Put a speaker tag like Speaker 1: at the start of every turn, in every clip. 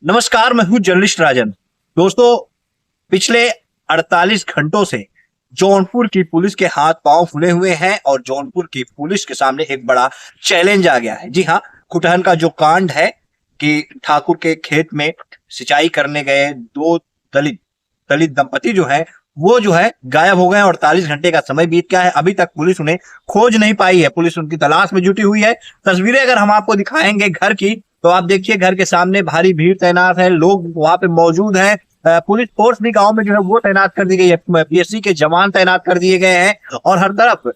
Speaker 1: नमस्कार, मैं हूं जर्नलिस्ट राजन। दोस्तों, पिछले 48 घंटों से जौनपुर की पुलिस के हाथ पांव फूले हुए हैं और जौनपुर की पुलिस के सामने एक बड़ा चैलेंज आ गया है। जी हां, कुटहन का जो कांड है कि ठाकुर के खेत में सिंचाई करने गए दो दलित दलित दंपति जो है गायब हो गए। 48 घंटे का समय बीत गया है, अभी तक पुलिस उन्हें खोज नहीं पाई है। पुलिस उनकी तलाश में जुटी हुई है। तस्वीरें अगर हम आपको दिखाएंगे घर की, तो आप देखिए घर के सामने भारी भीड़ तैनात है, लोग वहां पे मौजूद हैं। पुलिस फोर्स भी गांव में जो है वो तैनात कर दी गई है, पीएससी के जवान तैनात कर दिए गए हैं और हर तरफ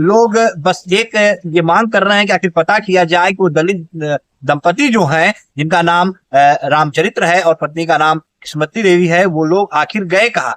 Speaker 1: लोग बस एक ये मांग कर रहे हैं कि आखिर पता किया जाए कि वो दलित दंपति जो हैं, जिनका नाम रामचरित्र है और पत्नी का नाम किस्मती देवी है, वो लोग आखिर गए कहाँ।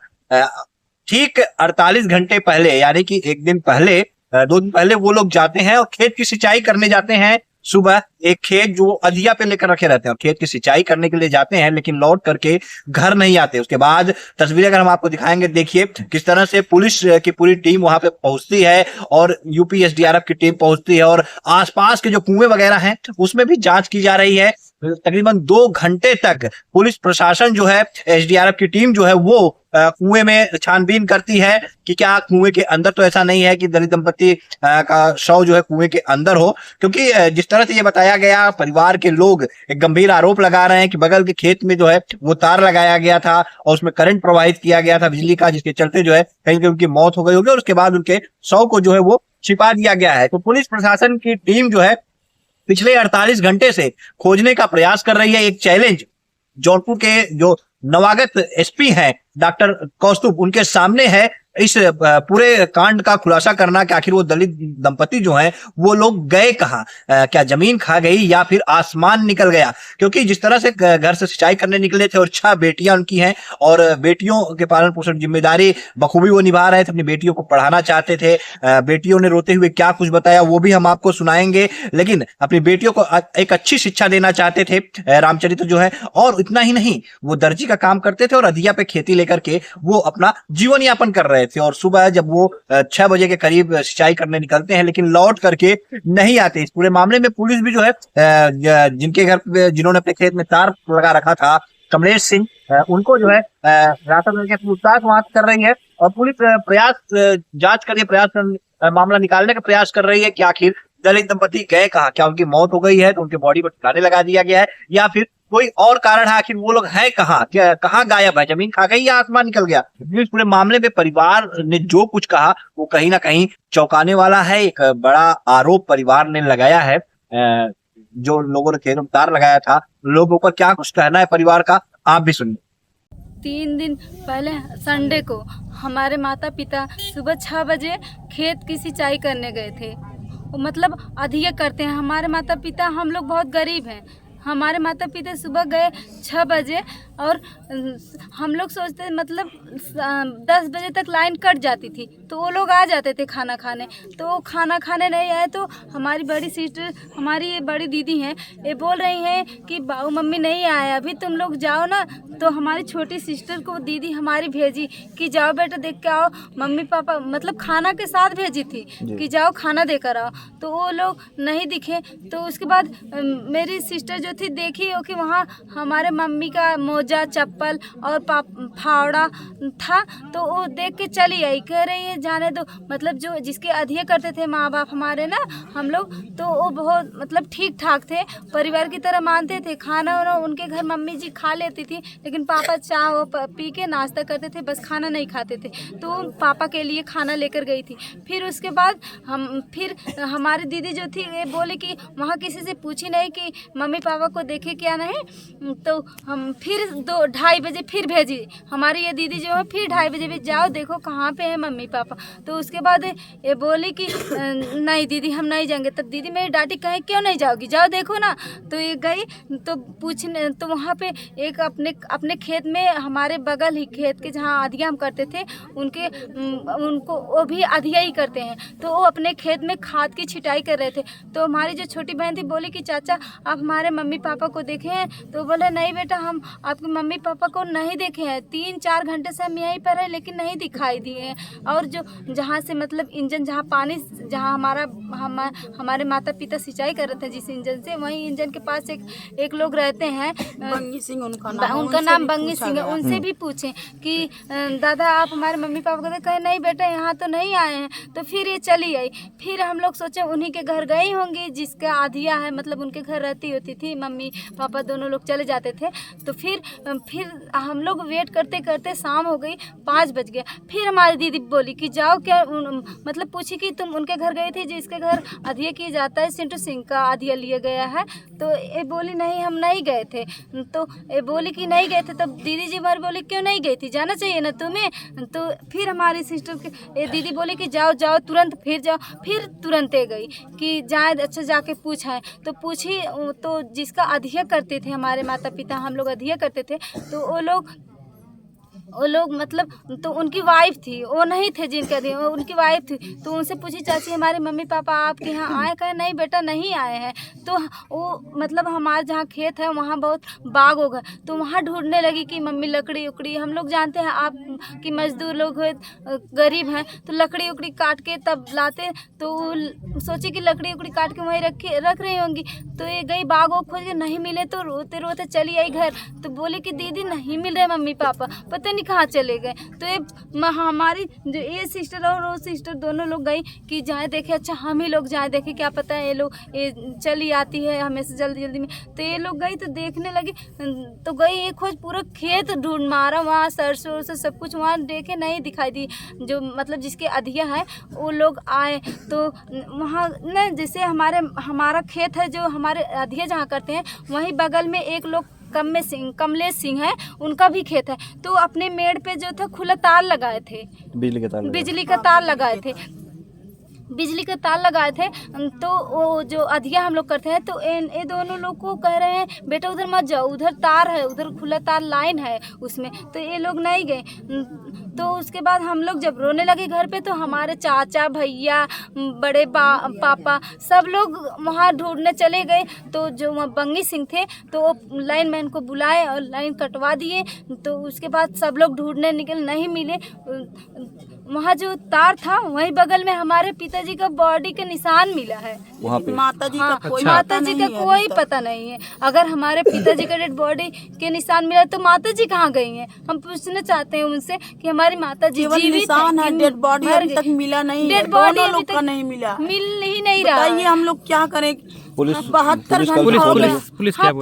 Speaker 1: ठीक 48 घंटे पहले, यानी कि एक दिन पहले, 2 दिन पहले वो लोग जाते हैं और खेत की सिंचाई करने जाते हैं। सुबह एक खेत जो अधिया पे लेकर रखे रहते हैं और खेत की सिंचाई करने के लिए जाते हैं, लेकिन लौट करके घर नहीं आते। उसके बाद तस्वीरें अगर हम आपको दिखाएंगे, देखिए किस तरह से पुलिस की पूरी टीम वहां पे पहुंचती है और यूपी एसडीआरएफ की टीम पहुंचती है और आसपास के जो कुएं वगैरह हैं उसमें भी जांच की जा रही है। तकरीबन 2 घंटे तक पुलिस प्रशासन जो है, एसडीआरएफ की टीम जो है वो कुएं में छानबीन करती है कि क्या कुएं के अंदर तो ऐसा नहीं है कि दलित दंपति का शव जो है कुएं के अंदर हो। क्योंकि जिस तरह से ये बताया गया, परिवार के लोग एक गंभीर आरोप लगा रहे हैं कि बगल के खेत में जो है वो तार लगाया गया था और उसमें करंट प्रवाहित किया गया था बिजली का, जिसके चलते जो है कहीं कहीं उनकी मौत हो गई होगी और उसके बाद उनके शव को जो है वो छिपा दिया गया है। तो पुलिस प्रशासन की टीम जो है पिछले 48 घंटे से खोजने का प्रयास कर रही है। एक चैलेंज जौनपुर के जो नवागत एसपी हैं डॉक्टर कौस्तुभ, उनके सामने है इस पूरे कांड का खुलासा करना कि आखिर वो दलित दंपति जो हैं वो लोग गए कहाँ। क्या जमीन खा गई या फिर आसमान निकल गया। क्योंकि जिस तरह से घर से सिंचाई करने निकले थे और 6 बेटियां उनकी हैं और बेटियों के पालन पोषण जिम्मेदारी बखूबी वो निभा रहे थे, अपनी बेटियों को पढ़ाना चाहते थे। बेटियों ने रोते हुए क्या कुछ बताया वो भी हम आपको सुनाएंगे, लेकिन अपनी बेटियों को एक अच्छी शिक्षा देना चाहते थे रामचरित्र जो है। और इतना ही नहीं, वो दर्जी का काम करते थे और अधिया पे खेती लेकर के वो अपना जीवन यापन कर रहे थे। और सुबह जब वो 6 बजे के करीब सिंचाई करने निकलते हैं, लेकिन लौट करके नहीं आते। इस पूरे मामले में पुलिस भी जो है जिनके घर पे, जिन्होंने अपने खेत में तार लगा रखा था, कमलेश सिंह, उनको जो है रास्ता करके पूछताछ वहां कर रही है और पुलिस जांच कर रही है, मामला निकालने का प्रयास कर रही है कि आखिर दलित दंपति गए कहाँ। क्या उनकी मौत हो गई है तो उनके बॉडी पर ठिकाने लगा दिया गया है या फिर कोई और कारण है, आखिर वो लोग हैं कहाँ, क्या कहाँ गायब है, जमीन खा गई या आसमान निकल गया। इस पूरे मामले में परिवार ने जो कुछ कहा वो कहीं ना कहीं चौंकाने वाला है। एक बड़ा आरोप परिवार ने लगाया है। जो लोगों ने खेत में तार लगाया था, लोगों पर क्या कुछ कहना है परिवार का, आप भी सुनिए।
Speaker 2: 3 दिन पहले संडे को हमारे माता पिता सुबह 6 बजे खेत की सिंचाई करने गए थे। वो मतलब अधिया करते हैं हमारे माता पिता। हम लोग बहुत गरीब हैं। हमारे माता पिता सुबह गए 6 बजे और हम लोग सोचते मतलब 10 बजे तक लाइन कट जाती थी तो वो लोग आ जाते थे खाना खाने। तो वो खाना खाने नहीं आए तो हमारी बड़ी सिस्टर, हमारी ये बड़ी दीदी हैं, ये बोल रही हैं कि बाबू मम्मी नहीं आए अभी, तुम लोग जाओ ना। तो हमारी छोटी सिस्टर को दीदी हमारी भेजी कि जाओ बेटा देख के आओ, मम्मी पापा मतलब खाना के साथ भेजी थी कि जाओ खाना देकर आओ। तो वो लोग नहीं दिखे। तो उसके बाद मेरी सिस्टर जो थी देखी हो कि वहाँ हमारे मम्मी का मोजा, चप्पल और फावड़ा था। तो वो देख के चली आई, कह रही है जाने दो। मतलब जो जिसके अधिया करते थे माँ बाप हमारे ना, हम लोग, तो वो बहुत मतलब ठीक ठाक थे, परिवार की तरह मानते थे। खाना वाना उनके घर मम्मी जी खा लेती थी, लेकिन पापा चाय पी के नाश्ता करते थे, बस खाना नहीं खाते थे। तो पापा के लिए खाना लेकर गई थी। फिर उसके बाद फिर हमारी दीदी जो थी ये बोली कि वहाँ किसी से पूछी नहीं कि मम्मी पापा को देखे क्या नहीं। तो हम फिर 2-2:30 बजे फिर भेजी हमारी ये दीदी जो है, फिर 2:30 बजे भी जाओ देखो कहाँ पे है मम्मी पापा। तो उसके बाद ये बोली कि नहीं दीदी हम नहीं जाएंगे। तब दीदी मेरी डांटी, कहे क्यों नहीं जाओगी, जाओ देखो ना। तो ये गई तो पूछने, तो वहाँ पे एक अपने खेत में, हमारे बगल ही खेत के जहाँ आधिया हम करते थे उनको वो भी आधिया ही करते हैं, तो वो अपने खेत में खाद की छिटाई कर रहे थे। तो हमारी जो छोटी बहन थी बोली कि चाचा आप हमारे मम्मी पापा को देखे हैं? तो बोले नहीं बेटा, हम आपके मम्मी पापा को नहीं देखे हैं, 3-4 घंटे से हम यहीं पर हैं लेकिन नहीं दिखाई दिए हैं। और जो जहाँ से मतलब इंजन, जहाँ पानी, जहाँ हमारे माता पिता सिंचाई कर रहे थे जिस इंजन से, वहीं इंजन के पास एक लोग रहते हैं,
Speaker 3: बंगी सिंह उनका
Speaker 2: नाम बंगी सिंह है। उनसे भी पूछें कि दादा आप हमारे मम्मी पापा को कहे नहीं बेटा यहाँ तो नहीं आए हैं। तो फिर ये चली आई। फिर हम लोग सोचे उन्हीं के घर गई होंगी जिसका आधिया है, मतलब उनके घर रहती होती थी, मम्मी पापा दोनों लोग चले जाते थे। तो फिर हम लोग वेट करते करते शाम हो गई, 5 बज गया। फिर हमारी दीदी बोली कि जाओ, क्या मतलब पूछी कि तुम उनके घर गई थी जिसके घर आधिया किया जाता है, सिंटू सिंह का आधिया लिया गया है? तो ये बोली नहीं हम नहीं गए थे। तो ये बोली कि नहीं गए थे। तब दीदी जी बार बोली क्यों नहीं गई थी, जाना चाहिए ना तुम्हें? तो फिर हमारी सिस्टर के दीदी बोली कि जाओ जाओ तुरंत, फिर जाओ। फिर तुरंत गई कि जाए, अच्छा जाके पूछा है। तो पूछी तो जिसका अधिया करते थे हमारे माता पिता, हम लोग अधिया करते थे, तो वो लोग मतलब तो उनकी वाइफ थी, वो नहीं थे जिनके अधिया, उनकी वाइफ थी। तो उनसे पूछी चाची हमारे मम्मी पापा आपके यहाँ आए? कहे नहीं बेटा नहीं आए हैं। तो वो मतलब हमारे जहाँ खेत है वहाँ बहुत बाग होगा, तो वहाँ ढूंढने लगी कि मम्मी लकड़ी उकड़ी, हम लोग जानते हैं आप कि मजदूर लोग गरीब हैं, तो लकड़ी उकड़ी काट के तब लाते। तो सोची कि लकड़ी उकड़ी काट के वहीं रख रही होंगी। तो ये गई बाग वो खोज के नहीं मिले, तो रोते रोते चली आई घर। तो बोली कि दीदी नहीं मिल रहे मम्मी पापा, पता नहीं कहाँ चले गए। तो ये हमारी जो ये सिस्टर और वो सिस्टर दोनों लोग गई कि जाए देखे, अच्छा हम ही लोग जाए देखे, क्या पता है ये चली आती है हमेशा जल्दी जल्दी में। तो ये लोग गई तो देखने लगी, तो गई ये खोज पूरा खेत ढूंढ मारा, वहाँ सरसों से सब कुछ वहाँ देखे, नहीं दिखाई दी। जो मतलब जिसके अधिया है वो लोग आए तो वहाँ न, जैसे हमारा खेत है जो हमारे अधिया जहाँ करते हैं, वहीं बगल में एक लोग कमलेश सिंह है, उनका भी खेत है। तो अपने मेड़ पे जो था खुला तार लगाए थे, बिजली का तार लगाए थे। तो वो जो अधिया हम लोग करते हैं, तो ये दोनों लोग को कह रहे हैं बेटा उधर मत जाओ, उधर तार है, उधर खुला तार लाइन है उसमें। तो ये लोग नहीं गए। तो उसके बाद हम लोग जब रोने लगे घर पे, तो हमारे चाचा भैया बड़े पापा सब लोग वहाँ ढूंढने चले गए। तो जो वहाँ बंगी सिंह थे तो वो लाइन मैन को बुलाए और लाइन कटवा दिए। तो उसके बाद सब लोग ढूंढने निकल, नहीं मिले। वहाँ जो तार था वहीं बगल में हमारे पिताजी का बॉडी के निशान मिला है।
Speaker 3: वहाँ पे माताजी का
Speaker 2: कोई पता नहीं है। अगर हमारे पिताजी का डेड बॉडी के निशान मिला तो माताजी कहाँ गई हैं? हम पूछना चाहते हैं उनसे कि हमारी माताजी जीवित है,
Speaker 3: डेड बॉडी अभी तक मिला नहीं,
Speaker 2: डेड बॉडी
Speaker 3: अभी तक नहीं मिला,
Speaker 2: मिल ही नहीं रहा।
Speaker 3: बताइए हम लोग क्या करें?
Speaker 4: पुलिस
Speaker 3: 72 घंटा हो गया।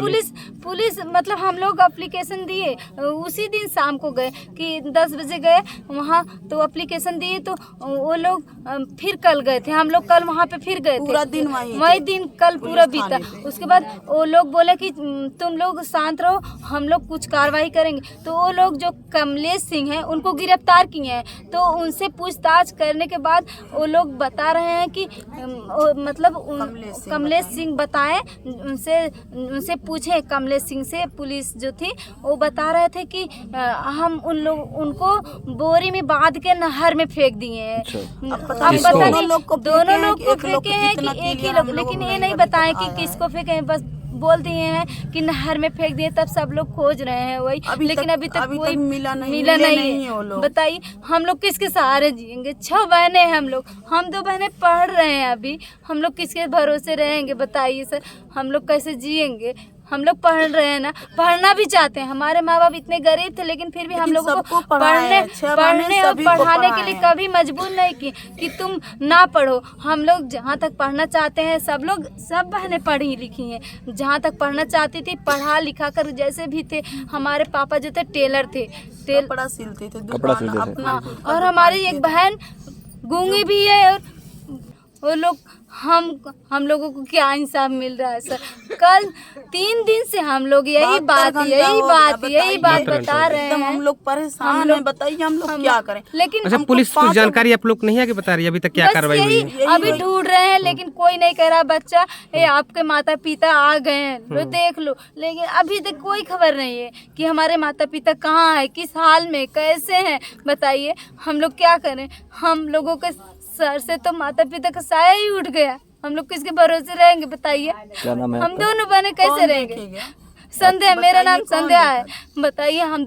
Speaker 2: पुलिस मतलब हम लोग एप्लीकेशन दिए, उसी दिन शाम को गए कि 10 बजे गए वहाँ, तो एप्लीकेशन दिए। तो वो लोग फिर कल गए थे, हम लोग कल वहाँ पे फिर गए थे,
Speaker 3: पूरा दिन
Speaker 2: वही दिन कल पूरा बीता। उसके बाद वो लोग बोले कि तुम लोग शांत रहो, हम लोग कुछ कार्रवाई करेंगे। तो वो लोग जो कमलेश सिंह हैं उनको गिरफ्तार किए हैं। तो उनसे पूछताछ करने के बाद वो लोग बता रहे हैं कि मतलब कमलेश सिंह बताएं, उनसे पूछे कमलेश सिंह से, पुलिस जो थी वो बता रहे थे कि हम उनको बोरी में बांध के नहर में फेंक दिए हैं। अब पता नहीं दोनों लोग को फेंके हैं कि एक ही लोग, लेकिन ये नहीं बताएं कि किसको फेंके हैं, बस बोल दिए हैं कि नहर में फेंक दिए। तब सब लोग खोज रहे हैं वही, लेकिन अभी तक कोई मिला नहीं है। बताइए हम लोग किसके सहारे जिएंगे? 6 बहनें हैं हम लोग, हम 2 बहनें पढ़ रहे हैं अभी, हम लोग किसके भरोसे रहेंगे? बताइए सर, हम लोग कैसे जिएंगे? हम लोग पढ़ रहे हैं ना, पढ़ना भी चाहते हैं। हमारे माँ बाप इतने गरीब थे, लेकिन फिर भी हम लोगों को पढ़ने और पढ़ाने के लिए कभी मजबूर नहीं की कि तुम ना पढ़ो। हम लोग जहाँ तक पढ़ना चाहते हैं, सब बहनें पढ़ी लिखी हैं, जहाँ तक पढ़ना चाहती थी पढ़ा लिखा कर, जैसे भी थे। हमारे पापा जो थे टेलर थे,
Speaker 3: कपड़ा सिलते थे।
Speaker 2: और हमारी एक बहन गूंगी भी है और वो लोग हम लोगों को क्या इंसाफ मिल रहा है सर। कल 3 दिन से हम लोग यही बात बता रहे
Speaker 3: एकदम
Speaker 2: हैं।
Speaker 3: हम लोग परेशान हैं, बताइए हम लोग क्या करें।
Speaker 2: लेकिन
Speaker 4: अच्छा, पुलिस कुछ जानकारी आप लोग नहीं है कि बता रही है अभी तक क्या
Speaker 2: बस
Speaker 4: कार्रवाई हुई है?
Speaker 2: यही अभी ढूंढ रहे हैं, लेकिन कोई नहीं कह रहा बच्चा ये आपके माता पिता आ गए हैं, लो देख लो। लेकिन अभी तक कोई खबर नहीं है कि हमारे माता पिता कहाँ है, किस हाल में, कैसे हैं। बताइए हम लोग क्या करें। हम लोगों के सर से तो माता पिता का साया ही उठ गया। हम लोग किसके भरोसे रहेंगे बताइए। हम दोनों बहनें कैसे रहेंगे। संध्या, मेरा नाम संध्या है। बताइए हम